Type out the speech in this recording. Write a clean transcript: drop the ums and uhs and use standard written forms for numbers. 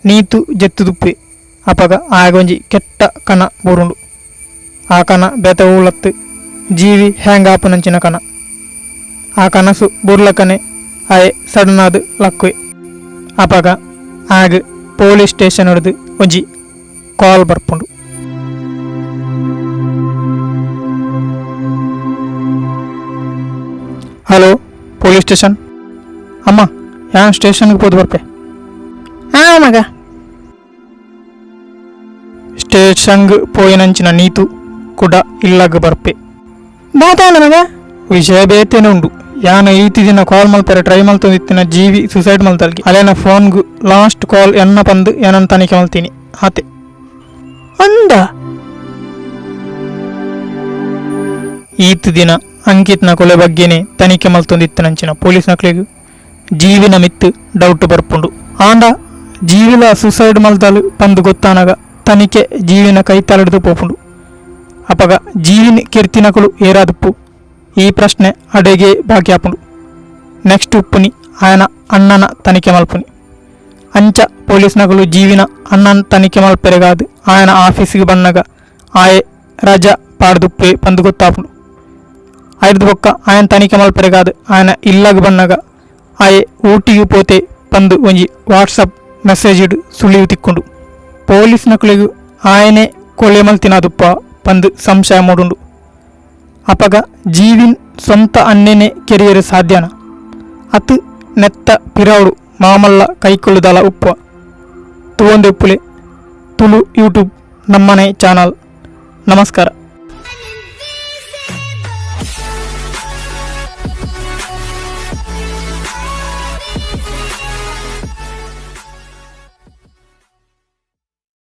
ನೀತು ಜೆತ್ತುದುಪ್ಪೆ ಅಪಗ ಆಗೊಂಜಿ ಕೆಟ್ಟ ಕಣ ಬುರುಂಡು. ಆ ಕಣ ಬೆತ ಊಲತ್ತು ಜೀವಿ ಹ್ಯಾಂಗಾಪುನಂಚಿನ ಕಣ. ಆ ಕನಸು ಬುರ್ಲಕನೆ ಆಯೆ ಸಡನಾದು ಲಕ್ವೆ. ಅಪಗ ಆಗ ಪೊಲೀಸ್ ಸ್ಟೇಷನ್ ಹಿಡಿದು ಒಂಜಿ ಕಾಲ್ ಬರ್ಪುಂಡು. Hello police station. ಅಮ್ಮ ಯಾನ್ ಸ್ಟೇಷನ್ಗೆ ಹೋದ್ ಬರ್ಪೆ. ಮಗ ಸ್ಟೇಷನ್ಗೆ ಪೋಯಿನಂಚಿನ ನೀತು ಕೂಡ ಇಲ್ಲಾಗ ಬರ್ಪೆ. ಬಾತಾಂಡ ಮಗ ವಿಷಯ ಬೇತೇನೆ ಉಂಡು. ಯಾನ ಈತಿ ದಿನ ಕಾಲ್ ಮಲ್ಪರೆ ಟ್ರೈ ಮಲ್ತೊಂದಿತ್ತಿನ ಜೀವಿ ಸುಸೈಡ್ ಮಲ್ತಲ್ಗಿ ಅಲ್ಲೇನ ಫೋನ್ಗು ಲಾಸ್ಟ್ ಕಾಲ್ ಎನ್ನ ಪಂದು ಏನನ್ನ ತನಿಖೆ ಮಲ್ತೀನಿ ಆತೆ ಅಂದ. ಈತ್ ದಿನ ಅಂಕಿತ್ನ ಕೊಲೆ ಬಗ್ಗೆನೆ ತನಿಖೆ ಮಲ್ತೊಂದಿತ್ತಿನಂಚಿನ ಪೊಲೀಸ್ ನಕ್ಲಿಗೂ ಜೀವಿನ ಮಿತ್ತು ಡೌಟ್ ಬರ್ಪುಂಡು. ಆಂಡ ಜೀವಿಲ ಸುಸೈಡ್ ಮಲ್ತಲು ಪಂದು ಗೊತ್ತಾನಾಗ ತನಿಖೆ ಜೀವಿನ ಕೈ ತಲೆಡ್ದು ಪೋಪುಂಡು. ಅಪಗ ಜೀವಿನ ಕಿರ್ತಿನಕಲು ಏರಾದುಪ್ಪು ಈ ಪ್ರಶ್ನೆ ಅಡೆಗೆ ಬಾಕಿ ಆಪುಂಡು. ನೆಕ್ಸ್ಟ್ ಉಪ್ಪುನಿ ಆಯನ ಅಣ್ಣನ ತನಿಖೆ ಮಲ್ಪುನಿ. ಅಂಚ ಪೊಲೀಸ್ನಗಳು ಜೀವಿನ ಅಣ್ಣನ ತನಿಖೆ ಮಲ್ಪೆರೆಗಾದು ಆಯನ ಆಫೀಸಿಗೆ ಬಣ್ಣಗ ಆಯೆ ರಜಾ ಪಾಡ್ದುಪ್ಪೆ ಪಂದು ಗೊತ್ತಾಪುಂಡು. ಐದು ಬೊಕ್ಕ ಆಯನ ತನಿಖೆ ಮಲ್ಪೆರೆಗಾದು ಆಯನ ಇಲ್ಲಾಗ ಬಣ್ಣಗ ಆಯೆ ಊಟಿಗೆ ಪೋತೆ ಪಂದು ಒಂಜಿ ವಾಟ್ಸಪ್ ಮೆಸೇಜ್ ಇಡು ಸುಳಿವು ತಿಕ್ಕೊಂಡು ಪೊಲೀಸ್ನಕುಲಿಗೂ ಆಯನೆ ಕೊಲೆ ಮಲ್ತಿನಾದುಪ್ಪ ಪಂದು ಸಂಶಯ ಮೂಡುಂಡು. ಅಪಗ ಜೀವಿನ್ ಸ್ವಂತ ಅನ್ನೆನೆ ಕೆರಿಯರು ಸಾಧ್ಯನ ಅತು ನೆತ್ತ ಪಿರಾವಡು ಮಾಮಲ್ಲ ಕೈಕೊಳ್ಳುದಲ ಉಪ್ಪ ತುವಂದೆ ಉಪ್ಪುಲೆ ತುಳು ಯೂಟ್ಯೂಬ್ ನಮ್ಮನೆ ಚಾನಲ್. ನಮಸ್ಕಾರ.